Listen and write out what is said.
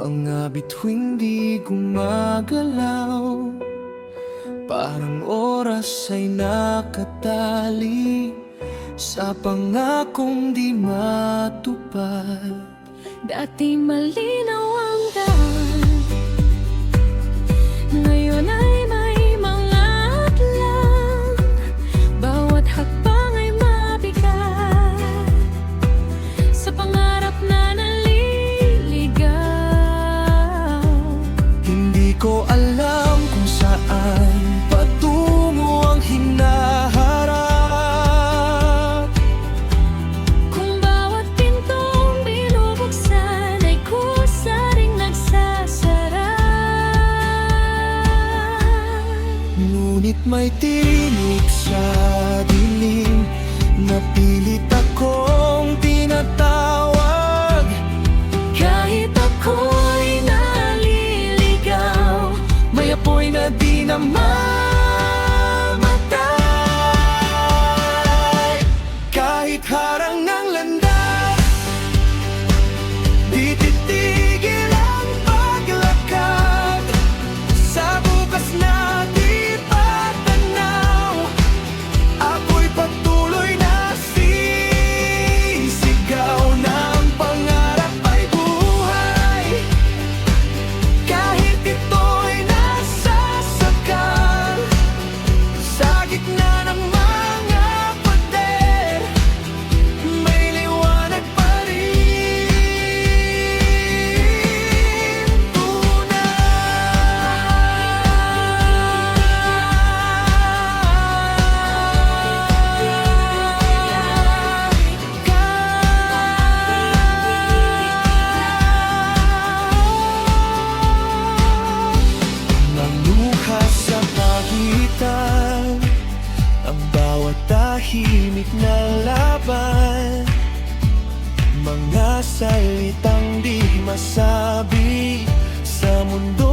Mga bituing di gumagalaw, parang oras ay nakatali sa pangakong di matupad. Dati malinaw ang daan, ngayon ay may mga hadlang. Bawat hakbang ay mabigat sa pangarap na naliligaw. Hindi ko alam kung saan patungo ang hinaharap, Kung bawat pintong binubuksan ay kusa ring nagsasara. ngunit may tinig sa dilim na pilit akong tinatawag. Kahit ako'y naliligaw, May apoy na di na mamatay. Kahit harang ang landas, di titigil ang paglakad. Sa bukas na di patanaw, ako'y patuloy na sisigaw na ang pangarap ay buhay. Kahit ito'y nasasakal sa gitna ng mga pader, may liwanag pa rin Naluha sa pagitan ang bawat tahimik na laban. Mga salitang di masabi sa mundo